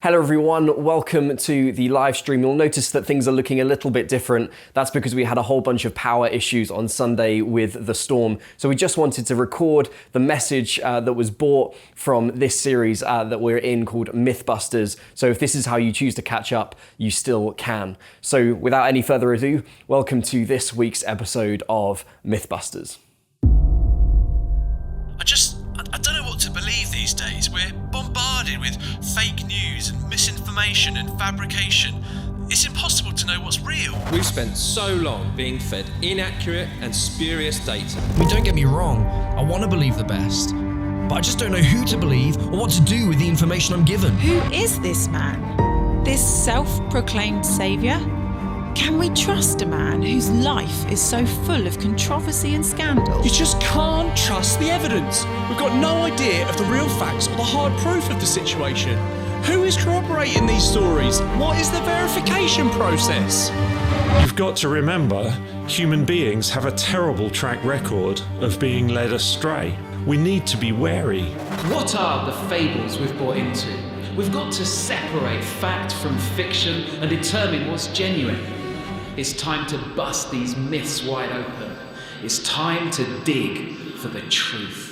Hello everyone, welcome to the live stream. You'll notice that things are looking a little bit different. That's because we had a whole bunch of power issues on Sunday with the storm. So we just wanted to record the message that was brought from this series that we're in called Mythbusters. So if this is how you choose to catch up, you still can. So without any further ado, welcome to this week's episode of Mythbusters. I don't know what to believe these days. We're bombarded with fake news and misinformation and fabrication. It's impossible to know what's real. We've spent so long being fed inaccurate and spurious data. I mean, don't get me wrong, I want to believe the best, but I just don't know who to believe or what to do with the information I'm given. Who is this man? This self-proclaimed saviour? Can we trust a man whose life is so full of controversy and scandal? You just can't trust the evidence. We've got no idea of the real facts or the hard proof of the situation. Who is corroborating these stories? What is the verification process? You've got to remember, human beings have a terrible track record of being led astray. We need to be wary. What are the fables we've bought into? We've got to separate fact from fiction and determine what's genuine. It's time to bust these myths wide open. It's time to dig for the truth.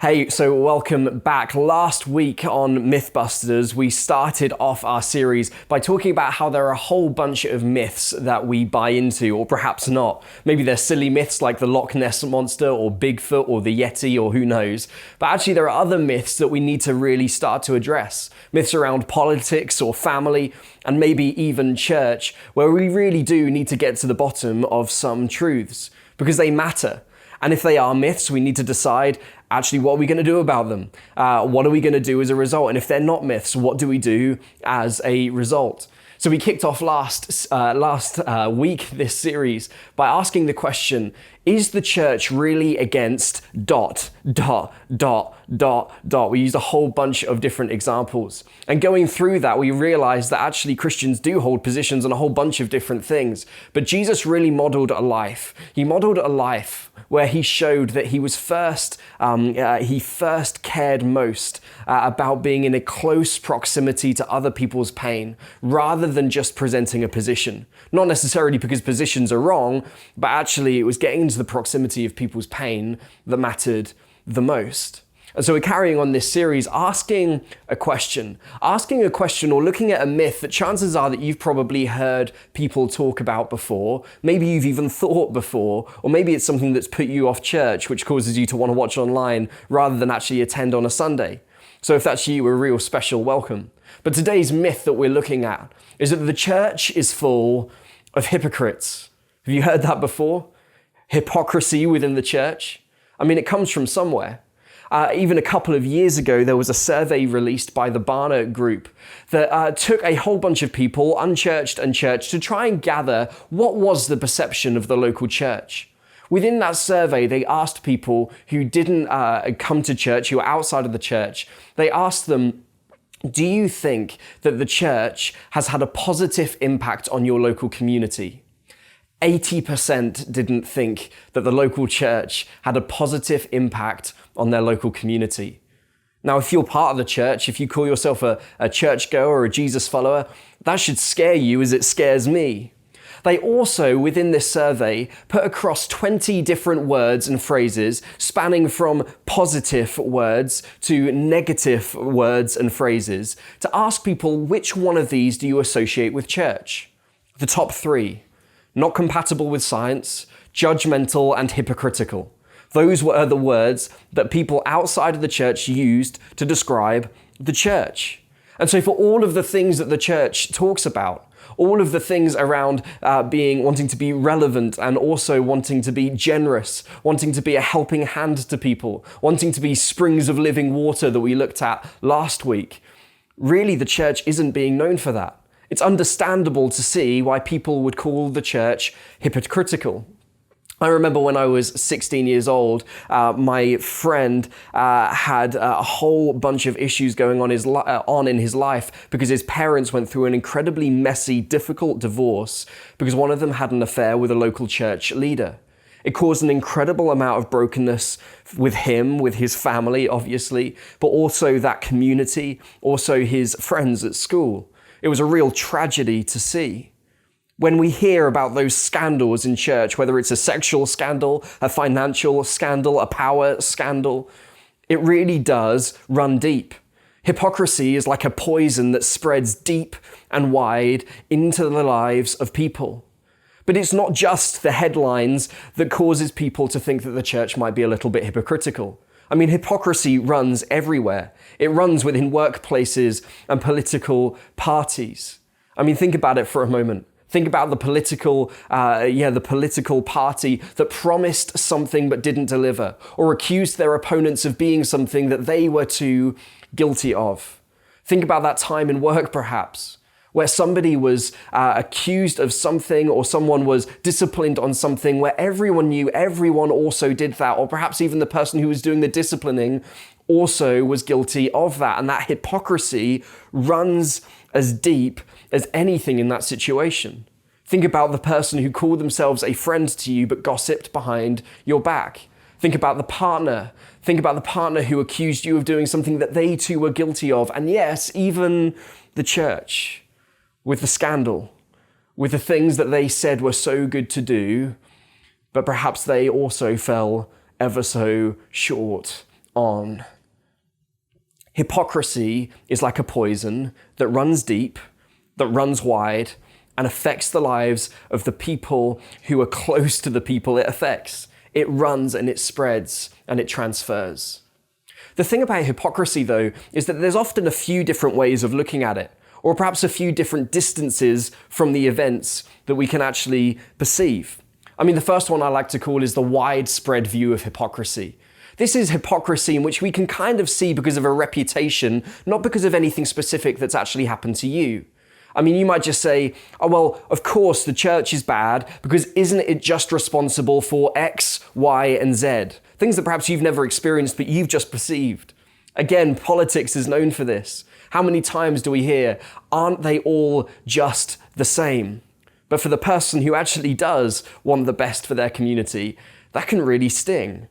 Hey, so welcome back. Last week on Mythbusters, we started off our series by talking about how there are a whole bunch of myths that we buy into, or perhaps not. Maybe they're silly myths like the Loch Ness Monster or Bigfoot or the Yeti or who knows. But actually there are other myths that we need to really start to address. Myths around politics or family and maybe even church, where we really do need to get to the bottom of some truths because they matter. And if they are myths, we need to decide, actually, what are we going to do about them? What are we going to do as a result? And if they're not myths, what do we do as a result? So we kicked off last week this series by asking the question, is the church really against ... We used a whole bunch of different examples. And going through that, we realized that actually Christians do hold positions on a whole bunch of different things. But Jesus really modeled a life. He modeled a life where he showed that he was he first cared most about being in a close proximity to other people's pain, rather than just presenting a position. Not necessarily because positions are wrong, but actually it was getting into the proximity of people's pain that mattered the most. And so we're carrying on this series asking a question or looking at a myth that chances are that you've probably heard people talk about before, maybe you've even thought before, or maybe it's something that's put you off church, which causes you to want to watch online rather than actually attend on a Sunday. So if that's you, a real special welcome. But today's myth that we're looking at is that the church is full of hypocrites. Have you heard that before? Hypocrisy within the church? I mean, it comes from somewhere. Even a couple of years ago, there was a survey released by the Barna Group that took a whole bunch of people, unchurched and churched, to try and gather what was the perception of the local church. Within that survey, they asked people who didn't come to church, who were outside of the church, they asked them, do you think that the church has had a positive impact on your local community? 80% didn't think that the local church had a positive impact on their local community. Now, if you're part of the church, if you call yourself a churchgoer or a Jesus follower, that should scare you as it scares me. They also, within this survey, put across 20 different words and phrases spanning from positive words to negative words and phrases to ask people which one of these do you associate with church. The top 3. Not compatible with science, judgmental and hypocritical. Those were the words that people outside of the church used to describe the church. And so for all of the things that the church talks about, all of the things around wanting to be relevant and also wanting to be generous, wanting to be a helping hand to people, wanting to be springs of living water that we looked at last week, really the church isn't being known for that. It's understandable to see why people would call the church hypocritical. I remember when I was 16 years old, my friend had a whole bunch of issues going on in his life because his parents went through an incredibly messy, difficult divorce because one of them had an affair with a local church leader. It caused an incredible amount of brokenness with him, with his family, obviously, but also that community, also his friends at school. It was a real tragedy to see. When we hear about those scandals in church, whether it's a sexual scandal, a financial scandal, a power scandal, it really does run deep. Hypocrisy is like a poison that spreads deep and wide into the lives of people. But it's not just the headlines that causes people to think that the church might be a little bit hypocritical. I mean, hypocrisy runs everywhere. It runs within workplaces and political parties. I mean, think about it for a moment. Think about the political party that promised something but didn't deliver, or accused their opponents of being something that they were too guilty of. Think about that time in work, perhaps, where somebody was accused of something, or someone was disciplined on something where everyone knew everyone also did that, or perhaps even the person who was doing the disciplining also was guilty of that. And that hypocrisy runs as deep as anything in that situation. Think about the person who called themselves a friend to you but gossiped behind your back. Think about the partner. Think about the partner who accused you of doing something that they too were guilty of. And yes, even the church, with the scandal, with the things that they said were so good to do, but perhaps they also fell ever so short on. Hypocrisy is like a poison that runs deep, that runs wide, and affects the lives of the people who are close to the people it affects. It runs and it spreads and it transfers. The thing about hypocrisy, though, is that there's often a few different ways of looking at it, or perhaps a few different distances from the events that we can actually perceive. I mean, the first one I like to call is the widespread view of hypocrisy. This is hypocrisy in which we can kind of see because of a reputation, not because of anything specific that's actually happened to you. I mean, you might just say, oh, well, of course the church is bad because isn't it just responsible for X, Y, and Z? Things that perhaps you've never experienced, but you've just perceived. Again, politics is known for this. How many times do we hear, aren't they all just the same? But for the person who actually does want the best for their community, that can really sting.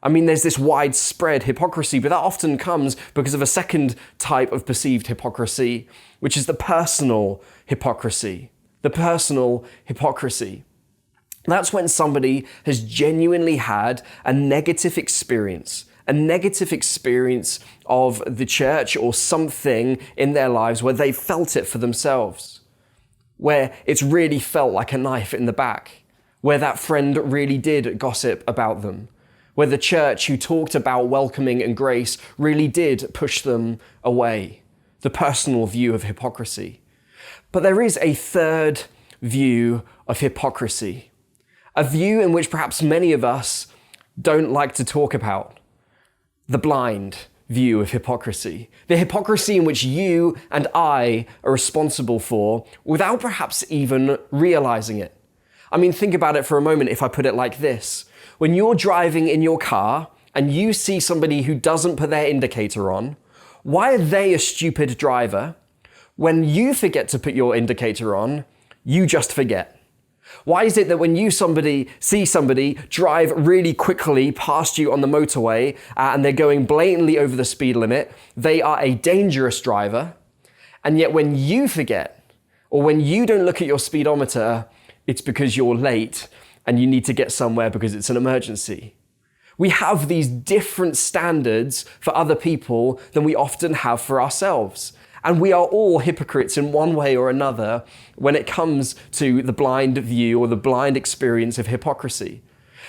I mean, there's this widespread hypocrisy, but that often comes because of a second type of perceived hypocrisy, which is the personal hypocrisy. The personal hypocrisy. That's when somebody has genuinely had a negative experience of the church or something in their lives where they felt it for themselves, where it's really felt like a knife in the back, where that friend really did gossip about them, where the church who talked about welcoming and grace really did push them away. The personal view of hypocrisy. But there is a third view of hypocrisy, a view in which perhaps many of us don't like to talk about. The blind view of hypocrisy. The hypocrisy in which you and I are responsible for without perhaps even realizing it. I mean, think about it for a moment if I put it like this. When you're driving in your car and you see somebody who doesn't put their indicator on, why are they a stupid driver? When you forget to put your indicator on, you just forget. Why is it that when you see somebody drive really quickly past you on the motorway and they're going blatantly over the speed limit, they are a dangerous driver, and yet when you forget, or when you don't look at your speedometer, it's because you're late and you need to get somewhere because it's an emergency? We have these different standards for other people than we often have for ourselves. And we are all hypocrites in one way or another when it comes to the blind view or the blind experience of hypocrisy.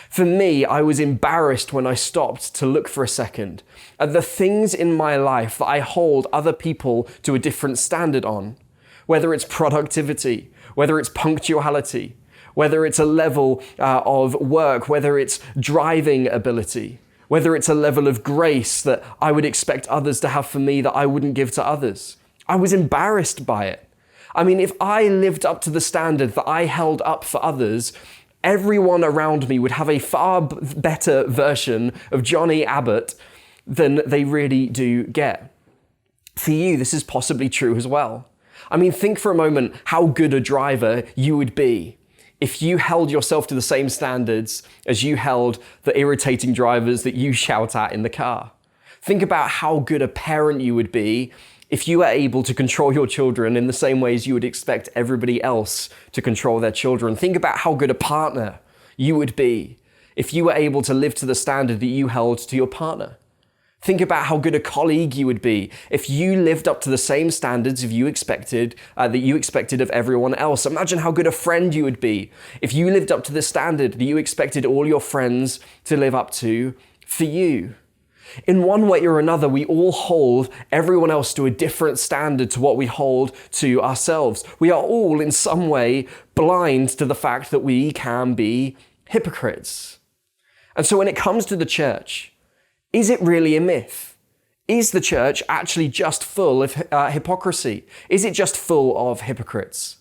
For me, I was embarrassed when I stopped to look for a second at the things in my life that I hold other people to a different standard on, whether it's productivity, whether it's punctuality, whether it's a level of work, whether it's driving ability, whether it's a level of grace that I would expect others to have for me that I wouldn't give to others. I was embarrassed by it. I mean, if I lived up to the standard that I held up for others, everyone around me would have a far better version of Jonny Abbott than they really do get. For you, this is possibly true as well. I mean, think for a moment how good a driver you would be if you held yourself to the same standards as you held the irritating drivers that you shout at in the car? Think about how good a parent you would be if you were able to control your children in the same ways you would expect everybody else to control their children. Think about how good a partner you would be if you were able to live to the standard that you held to your partner. Think about how good a colleague you would be if you lived up to the same standards that you expected of everyone else. Imagine how good a friend you would be if you lived up to the standard that you expected all your friends to live up to for you. In one way or another, we all hold everyone else to a different standard to what we hold to ourselves. We are all in some way blind to the fact that we can be hypocrites. And so when it comes to the church, is it really a myth? Is the church actually just full of hypocrisy? Is it just full of hypocrites?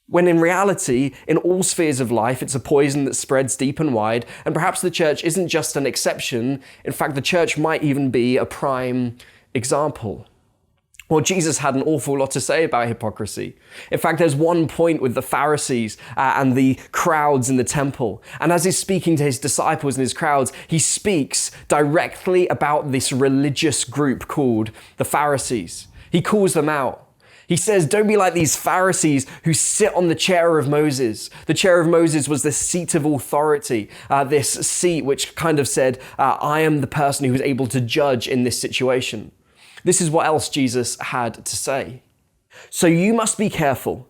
When in reality, in all spheres of life, it's a poison that spreads deep and wide, and perhaps the church isn't just an exception. In fact, the church might even be a prime example. Well, Jesus had an awful lot to say about hypocrisy. In fact, there's one point with the Pharisees and the crowds in the temple. And as he's speaking to his disciples and his crowds, he speaks directly about this religious group called the Pharisees. He calls them out. He says, don't be like these Pharisees who sit on the chair of Moses. The chair of Moses was the seat of authority, this seat which kind of said, I am the person who is able to judge in this situation. This is what else Jesus had to say. So you must be careful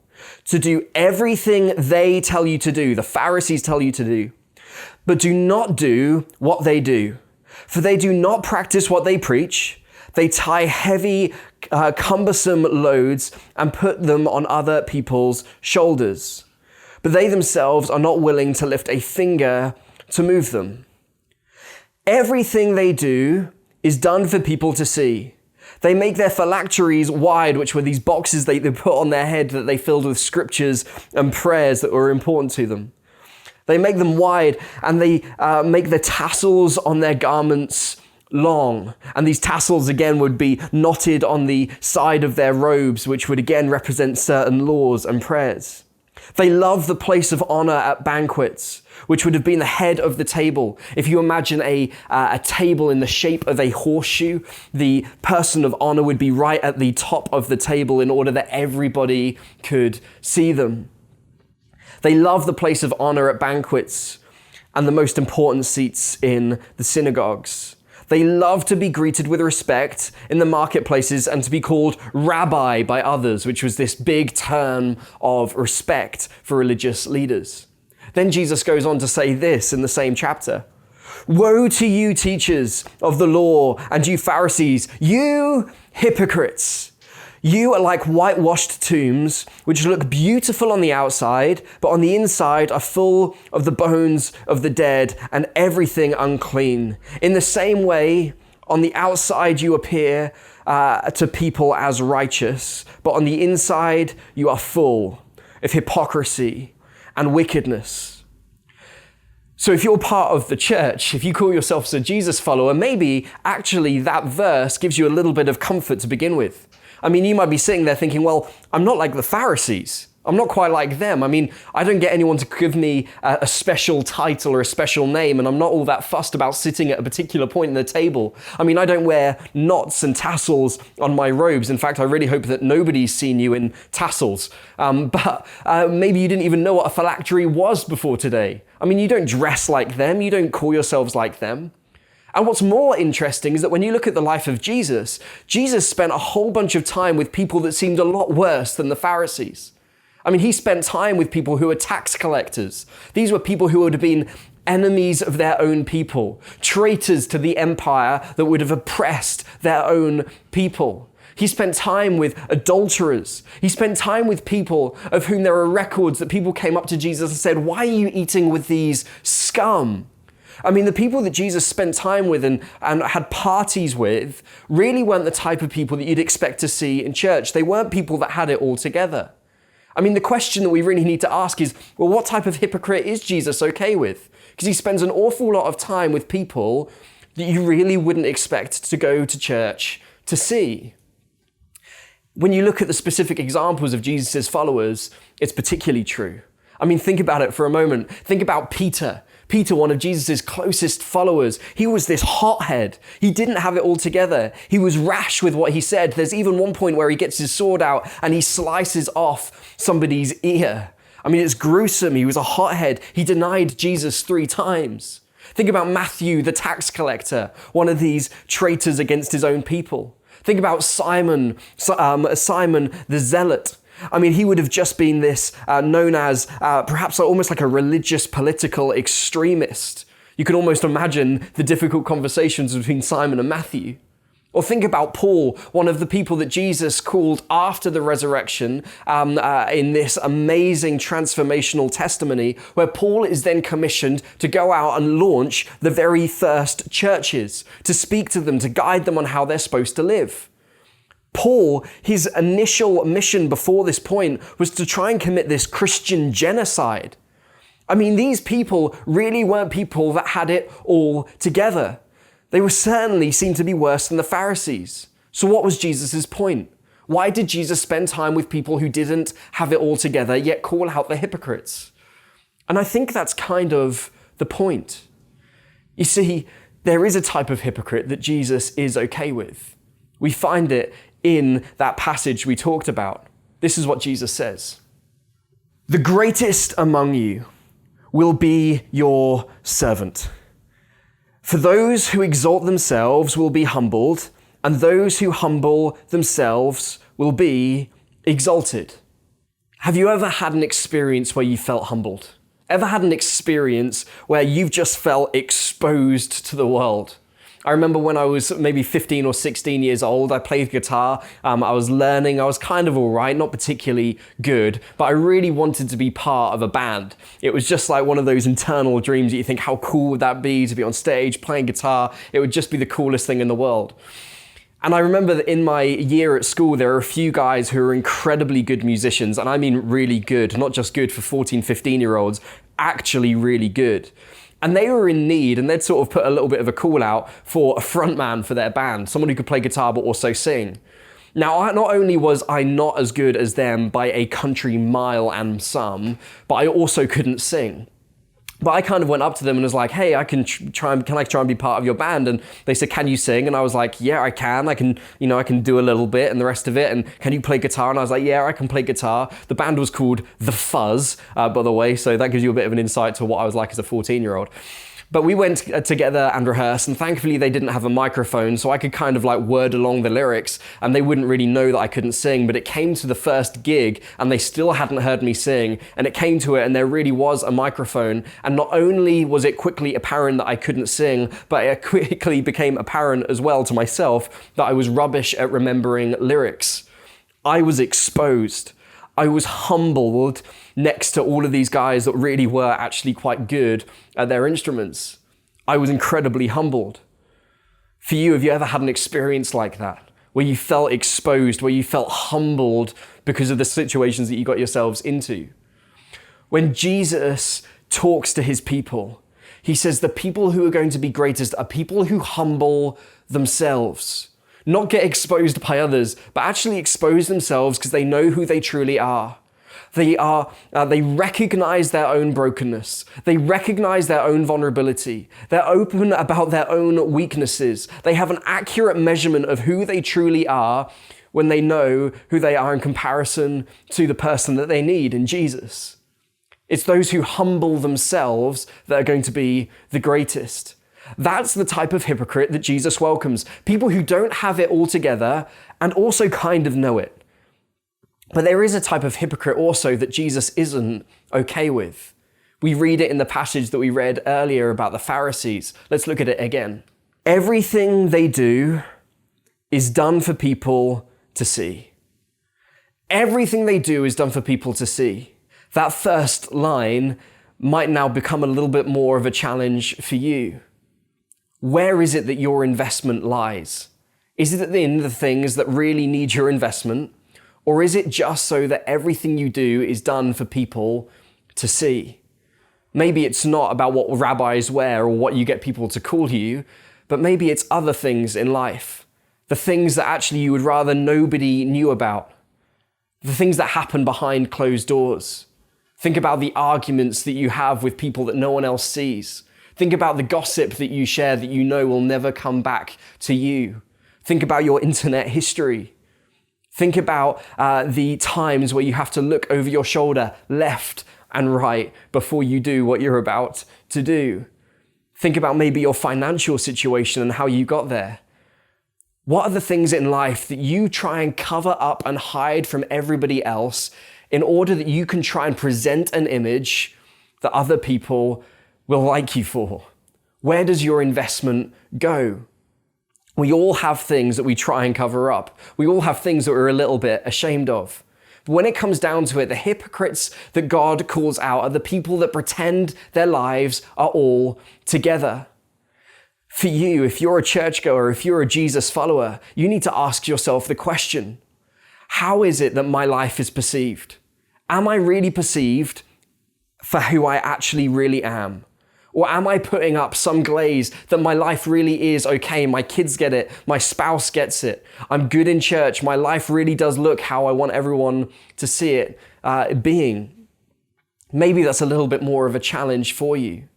to do everything they tell you to do, the Pharisees tell you to do, but do not do what they do. For they do not practice what they preach. They tie heavy, cumbersome loads and put them on other people's shoulders. But they themselves are not willing to lift a finger to move them. Everything they do is done for people to see. They make their phylacteries wide, which were these boxes they put on their head that they filled with scriptures and prayers that were important to them. They make them wide and they make the tassels on their garments long. And these tassels again would be knotted on the side of their robes, which would again represent certain laws and prayers. They love the place of honor at banquets, which would have been the head of the table. If you imagine a table in the shape of a horseshoe, the person of honor would be right at the top of the table in order that everybody could see them. They love the place of honor at banquets and the most important seats in the synagogues. They love to be greeted with respect in the marketplaces and to be called rabbi by others, which was this big term of respect for religious leaders. Then Jesus goes on to say this in the same chapter. Woe to you, teachers of the law, and you Pharisees, you hypocrites! You are like whitewashed tombs, which look beautiful on the outside, but on the inside are full of the bones of the dead and everything unclean. In the same way, on the outside you appear to people as righteous, but on the inside you are full of hypocrisy and wickedness. So if you're part of the church, if you call yourself a Jesus follower, maybe actually that verse gives you a little bit of comfort to begin with. I mean, you might be sitting there thinking, well, I'm not like the Pharisees. I'm not quite like them. I mean, I don't get anyone to give me a special title or a special name, and I'm not all that fussed about sitting at a particular point in the table. I mean, I don't wear knots and tassels on my robes. In fact, I really hope that nobody's seen you in tassels. But maybe you didn't even know what a phylactery was before today. I mean, you don't dress like them. You don't call yourselves like them. And what's more interesting is that when you look at the life of Jesus, Jesus spent a whole bunch of time with people that seemed a lot worse than the Pharisees. I mean, he spent time with people who were tax collectors. These were people who would have been enemies of their own people, traitors to the empire that would have oppressed their own people. He spent time with adulterers. He spent time with people of whom there are records that people came up to Jesus and said, why are you eating with these scum? I mean, the people that Jesus spent time with and had parties with really weren't the type of people that you'd expect to see in church. They weren't people that had it all together. I mean, the question that we really need to ask is, well, what type of hypocrite is Jesus okay with? Because he spends an awful lot of time with people that you really wouldn't expect to go to church to see. When you look at the specific examples of Jesus' followers, it's particularly true. I mean, think about it for a moment. Think about Peter. Peter, one of Jesus' closest followers. He was this hothead. He didn't have it all together. He was rash with what he said. There's even one point where he gets his sword out and he slices off somebody's ear. I mean, it's gruesome. He was a hothead. He denied Jesus 3 times. Think about Matthew, the tax collector, one of these traitors against his own people. Think about Simon the zealot. I mean, he would have just been this known as perhaps almost like a religious political extremist. You can almost imagine the difficult conversations between Simon and Matthew. Or think about Paul, one of the people that Jesus called after the resurrection in this amazing transformational testimony, where Paul is then commissioned to go out and launch the very first churches, to speak to them, to guide them on how they're supposed to live. Paul, his initial mission before this point was to try and commit this Christian genocide. I mean, these people really weren't people that had it all together. They were certainly seemed to be worse than the Pharisees. So what was Jesus' point? Why did Jesus spend time with people who didn't have it all together, yet call out the hypocrites? And I think that's kind of the point. You see, there is a type of hypocrite that Jesus is okay with. We find it in that passage we talked about. This is what Jesus says. The greatest among you will be your servant. For those who exalt themselves will be humbled, and those who humble themselves will be exalted. Have you ever had an experience where you felt humbled? Ever had an experience where you've just felt exposed to the world? I remember when I was maybe 15 or 16 years old, I played guitar. I was learning. I was kind of all right, not particularly good, but I really wanted to be part of a band. It was just like one of those internal dreams that you think, how cool would that be to be on stage playing guitar? It would just be the coolest thing in the world. And I remember that in my year at school, there were a few guys who were incredibly good musicians, and I mean really good, not just good for 14, 15-year-olds, actually really good. And they were in need, and they'd sort of put a little bit of a call out for a frontman for their band, someone who could play guitar but also sing. Now, not only was I not as good as them by a country mile and some, but I also couldn't sing. But I kind of went up to them and was like, hey, can I try and be part of your band? And they said, can you sing? And I was like, yeah, I can. I can do a little bit and the rest of it. And can you play guitar? And I was like, yeah, I can play guitar. The band was called The Fuzz, by the way. So that gives you a bit of an insight to what I was like as a 14-year-old. But we went together and rehearsed, and thankfully they didn't have a microphone, so I could kind of like word along the lyrics, and they wouldn't really know that I couldn't sing. But it came to the first gig, and they still hadn't heard me sing, and it came to it, and there really was a microphone. And not only was it quickly apparent that I couldn't sing, but it quickly became apparent as well to myself that I was rubbish at remembering lyrics. I was exposed. I was humbled next to all of these guys that really were actually quite good at their instruments. I was incredibly humbled. For you, have you ever had an experience like that, where you felt exposed, where you felt humbled because of the situations that you got yourselves into? When Jesus talks to his people, he says the people who are going to be greatest are people who humble themselves. Not get exposed by others, but actually expose themselves because they know who they truly are. They recognize their own brokenness. They recognize their own vulnerability. They're open about their own weaknesses. They have an accurate measurement of who they truly are when they know who they are in comparison to the person that they need in Jesus. It's those who humble themselves that are going to be the greatest. That's the type of hypocrite that Jesus welcomes. People who don't have it all together and also kind of know it. But there is a type of hypocrite also that Jesus isn't okay with. We read it in the passage that we read earlier about the Pharisees. Let's look at it again. Everything they do is done for people to see. Everything they do is done for people to see. That first line might now become a little bit more of a challenge for you. Where is it that your investment lies? Is it in the things that really need your investment? Or is it just so that everything you do is done for people to see? Maybe it's not about what rabbis wear or what you get people to call you, but maybe it's other things in life. The things that actually you would rather nobody knew about. The things that happen behind closed doors. Think about the arguments that you have with people that no one else sees. Think about the gossip that you share that you know will never come back to you. Think about your internet history. Think about the times where you have to look over your shoulder, left and right, before you do what you're about to do. Think about maybe your financial situation and how you got there. What are the things in life that you try and cover up and hide from everybody else in order that you can try and present an image that other people will like you for? Where does your investment go? We all have things that we try and cover up. We all have things that we're a little bit ashamed of. But when it comes down to it, the hypocrites that God calls out are the people that pretend their lives are all together. For you, if you're a churchgoer, if you're a Jesus follower, you need to ask yourself the question, how is it that my life is perceived? Am I really perceived for who I actually really am? Or am I putting up some glaze that my life really is okay, my kids get it, my spouse gets it, I'm good in church, my life really does look how I want everyone to see it being? Maybe that's a little bit more of a challenge for you.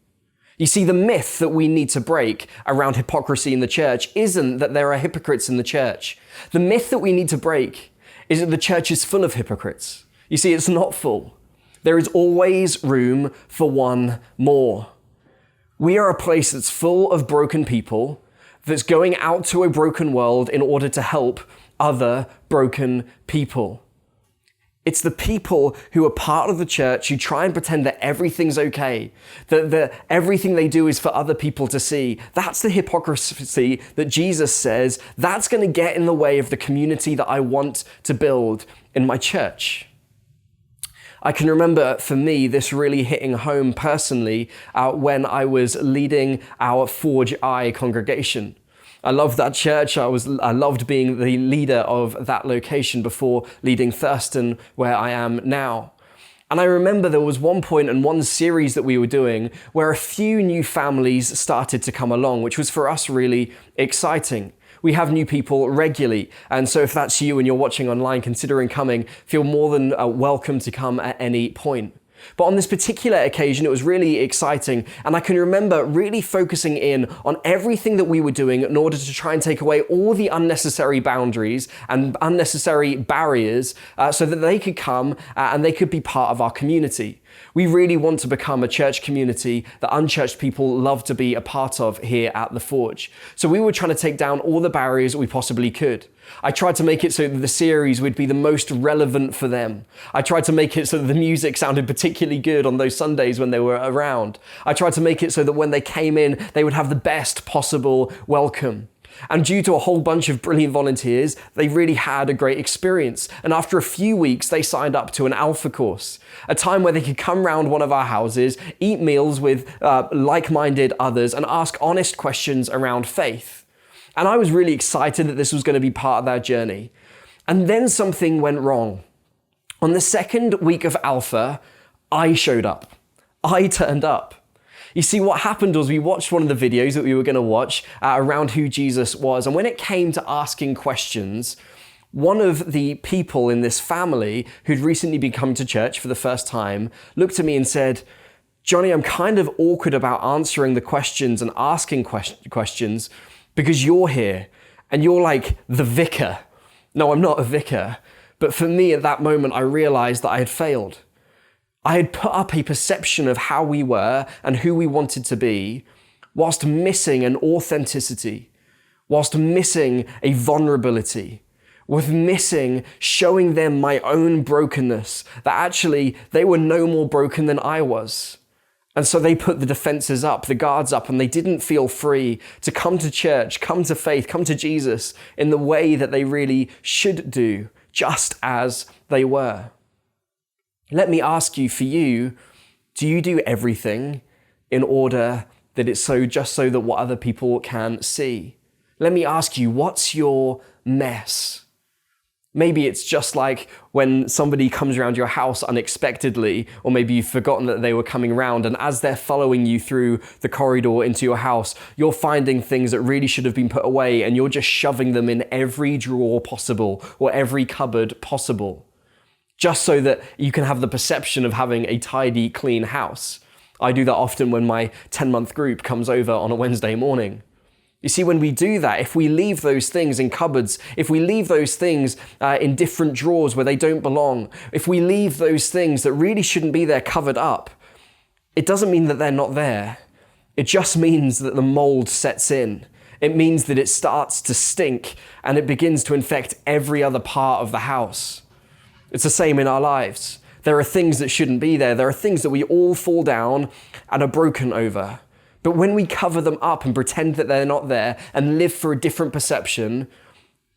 You see, the myth that we need to break around hypocrisy in the church isn't that there are hypocrites in the church. The myth that we need to break is that the church is full of hypocrites. You see, it's not full. There is always room for one more. We are a place that's full of broken people that's going out to a broken world in order to help other broken people. It's the people who are part of the church who try and pretend that everything's okay, that everything they do is for other people to see. That's the hypocrisy that Jesus says, that's going to get in the way of the community that I want to build in my church. I can remember for me this really hitting home personally when I was leading our Forge I congregation. I loved that church. I loved being the leader of that location before leading Thurston, where I am now. And I remember there was one point in one series that we were doing where a few new families started to come along, which was for us really exciting. We have new people regularly. And so if that's you and you're watching online considering coming, feel more than welcome to come at any point. But on this particular occasion, it was really exciting. And I can remember really focusing in on everything that we were doing in order to try and take away all the unnecessary boundaries and unnecessary barriers so that they could come and they could be part of our community. We really want to become a church community that unchurched people love to be a part of here at The Forge. So we were trying to take down all the barriers we possibly could. I tried to make it so that the series would be the most relevant for them. I tried to make it so that the music sounded particularly good on those Sundays when they were around. I tried to make it so that when they came in, they would have the best possible welcome. And due to a whole bunch of brilliant volunteers, they really had a great experience. And after a few weeks, they signed up to an Alpha course, a time where they could come round one of our houses, eat meals with like-minded others, and ask honest questions around faith. And I was really excited that this was going to be part of their journey. And then something went wrong. On the second week of Alpha, I showed up. I turned up. You see, what happened was we watched one of the videos that we were going to watch around who Jesus was. And when it came to asking questions, one of the people in this family who'd recently been coming to church for the first time looked at me and said, "Jonny, I'm kind of awkward about answering the questions and asking questions because you're here and you're like the vicar." No, I'm not a vicar. But for me at that moment, I realized that I had failed. I had put up a perception of how we were and who we wanted to be, whilst missing an authenticity, whilst missing a vulnerability, with missing showing them my own brokenness, that actually they were no more broken than I was. And so they put the defenses up, the guards up, and they didn't feel free to come to church, come to faith, come to Jesus in the way that they really should do, just as they were. Let me ask you, for you, do you do everything in order that it's just so that what other people can see? Let me ask you, what's your mess? Maybe it's just like when somebody comes around your house unexpectedly, or maybe you've forgotten that they were coming around, and as they're following you through the corridor into your house, you're finding things that really should have been put away, and you're just shoving them in every drawer possible or every cupboard possible. just so that you can have the perception of having a tidy, clean house. I do that often when my 10-month group comes over on a Wednesday morning. You see, when we do that, if we leave those things in cupboards, if we leave those things in different drawers where they don't belong, if we leave those things that really shouldn't be there covered up, it doesn't mean that they're not there. It just means that the mold sets in. It means that it starts to stink and it begins to infect every other part of the house. It's the same in our lives. There are things that shouldn't be there. There are things that we all fall down and are broken over. But when we cover them up and pretend that they're not there and live for a different perception,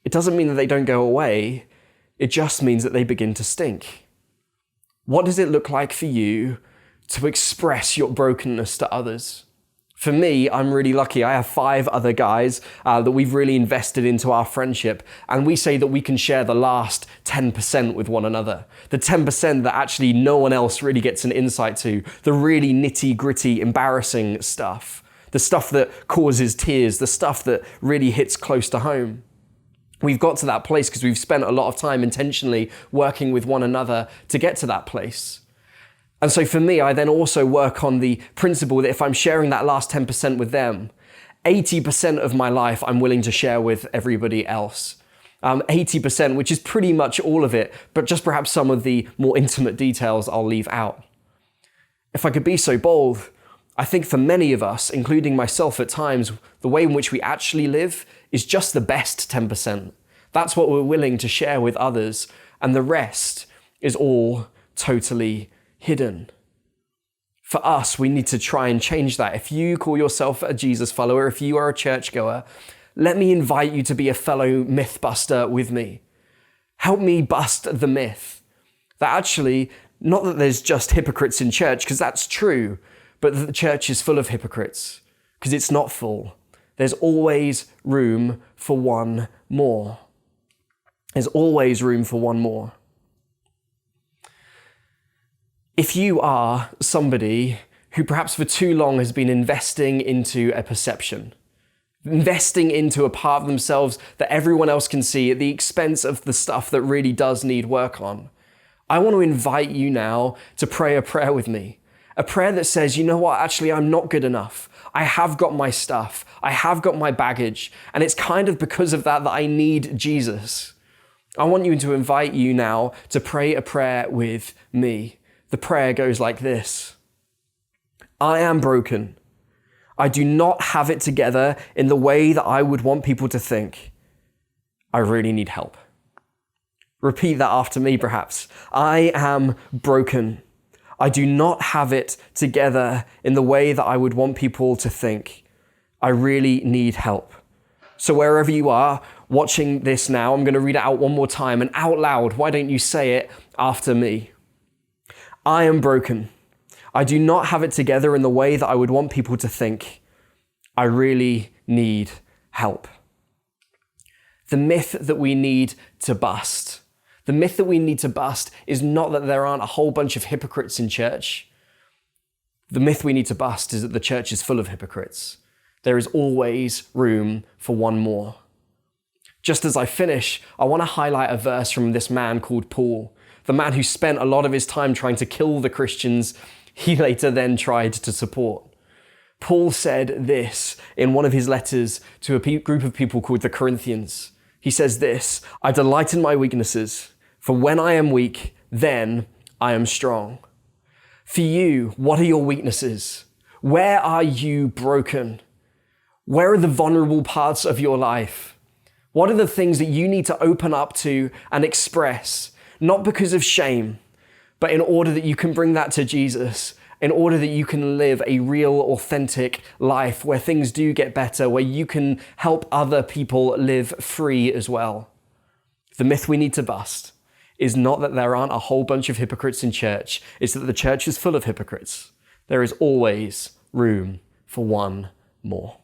it doesn't mean that they don't go away. It just means that they begin to stink. What does it look like for you to express your brokenness to others? For me, I'm really lucky. I have 5 other guys that we've really invested into our friendship, and we say that we can share the last 10% with one another. The 10% that actually no one else really gets an insight to, the really nitty-gritty, embarrassing stuff, the stuff that causes tears, the stuff that really hits close to home. We've got to that place because we've spent a lot of time intentionally working with one another to get to that place. And so for me, I then also work on the principle that if I'm sharing that last 10% with them, 80% of my life I'm willing to share with everybody else. 80%, which is pretty much all of it, but just perhaps some of the more intimate details I'll leave out. If I could be so bold, I think for many of us, including myself at times, the way in which we actually live is just the best 10%. That's what we're willing to share with others, and the rest is all totally hidden. For us, we need to try and change that. If you call yourself a Jesus follower, if you are a churchgoer, let me invite you to be a fellow Mythbuster with me. Help me bust the myth that actually, not that there's just hypocrites in church, because that's true, but that the church is full of hypocrites, because it's not full. There's always room for one more. There's always room for one more. If you are somebody who perhaps for too long has been investing into a perception, investing into a part of themselves that everyone else can see at the expense of the stuff that really does need work on, I want to invite you now to pray a prayer with me. A prayer that says, you know what, actually, I'm not good enough. I have got my stuff. I have got my baggage. And it's kind of because of that I need Jesus. I want you to invite you now to pray a prayer with me. The prayer goes like this. I am broken. I do not have it together in the way that I would want people to think. I really need help. Repeat that after me, perhaps. I am broken. I do not have it together in the way that I would want people to think. I really need help. So wherever you are watching this now, I'm going to read it out one more time and out loud. Why don't you say it after me? I am broken. I do not have it together in the way that I would want people to think. I really need help. The myth that we need to bust. The myth that we need to bust is not that there aren't a whole bunch of hypocrites in church. The myth we need to bust is that the church is full of hypocrites. There is always room for one more. Just as I finish, I want to highlight a verse from this man called Paul. The man who spent a lot of his time trying to kill the Christians he later then tried to support. Paul said this in one of his letters to a group of people called the Corinthians. He says this, I delight in my weaknesses, for when I am weak, then I am strong. For you, what are your weaknesses? Where are you broken? Where are the vulnerable parts of your life? What are the things that you need to open up to and express? Not because of shame, but in order that you can bring that to Jesus, in order that you can live a real, authentic life where things do get better, where you can help other people live free as well. The myth we need to bust is not that there aren't a whole bunch of hypocrites in church, it's that the church is full of hypocrites. There is always room for one more.